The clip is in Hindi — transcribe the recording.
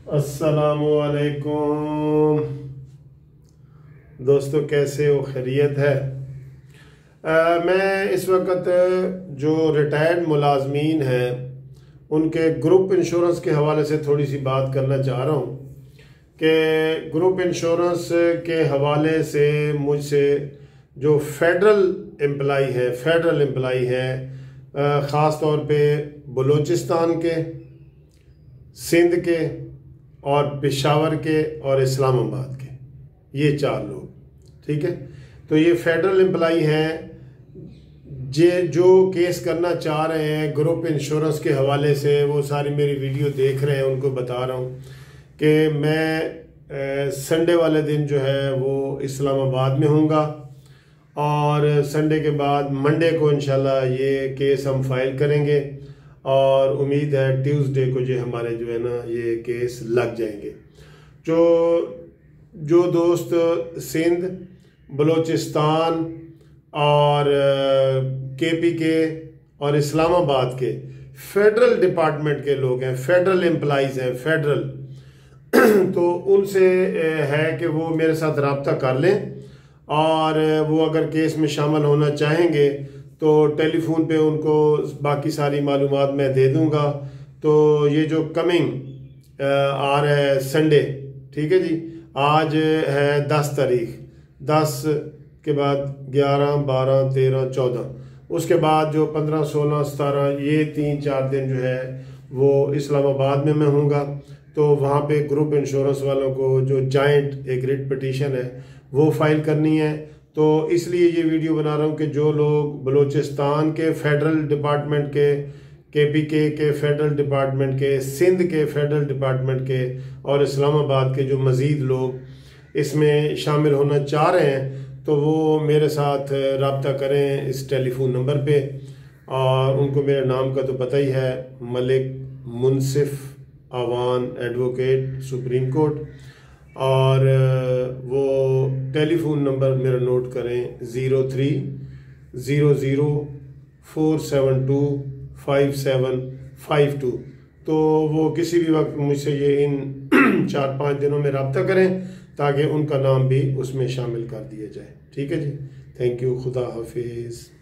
अस्सलामुअलैकुम दोस्तों, कैसे हो? खैरियत है। मैं इस वक्त जो रिटायर्ड मुलाजमीन हैं उनके ग्रुप इंश्योरेंस के हवाले से थोड़ी सी बात करना चाह रहा हूँ कि ग्रुप इंश्योरेंस के हवाले से मुझसे जो फेडरल एम्प्लाई हैं ख़ास तौर पे बलूचिस्तान के, सिंध के और पेशावर के और इस्लामाबाद के, ये 4 लोग, ठीक है। तो ये फेडरल एम्प्लाई हैं जो केस करना चाह रहे हैं ग्रुप इंश्योरेंस के हवाले से। वो सारी मेरी वीडियो देख रहे हैं, उनको बता रहा हूँ कि मैं संडे वाले दिन जो है वो इस्लामाबाद में हूँगा और संडे के बाद मंडे को इंशाल्लाह ये केस हम फाइल करेंगे और उम्मीद है ट्यूसडे को जो हमारे जो है ना ये केस लग जाएंगे। जो दोस्त सिंध, बलूचिस्तान और केपी के और इस्लामाबाद के फेडरल डिपार्टमेंट के लोग हैं, फेडरल एम्प्लॉइज हैं, फेडरल तो उनसे है कि वो मेरे साथ रब्ता कर लें और वो अगर केस में शामिल होना चाहेंगे तो टेलीफोन पे उनको बाकी सारी मालूमात मैं दे दूंगा। तो ये जो कमिंग आ रहा है संडे, ठीक है जी, आज है 10 तारीख, 10 के बाद 11, 12, 13, 14, उसके बाद जो 15, 16, 17 ये 3-4 दिन जो है वो इस्लामाबाद में मैं हूँगा। तो वहाँ पे ग्रुप इंश्योरेंस वालों को जो जॉइंट एक रिट पिटीशन है वो फाइल करनी है। तो इसलिए ये वीडियो बना रहा हूँ कि जो लोग बलूचिस्तान के फेडरल डिपार्टमेंट के, केपीके के फेडरल डिपार्टमेंट के, सिंध के फेडरल डिपार्टमेंट के और इस्लामाबाद के जो मज़ीद लोग इसमें शामिल होना चाह रहे हैं तो वो मेरे साथ रब्ता करें इस टेलीफोन नंबर पे। और उनको मेरे नाम का तो पता ही है, मलिक मुनसिफ अवान एडवोकेट, सुप्रीम कोर्ट। और वो टेलीफोन नंबर मेरा नोट करें 030047255752। तो वो किसी भी वक्त मुझसे ये इन 4-5 दिनों में रब्ता करें ताकि उनका नाम भी उसमें शामिल कर दिया जाए, ठीक है जी। थैंक यू, खुदा हाफिज़।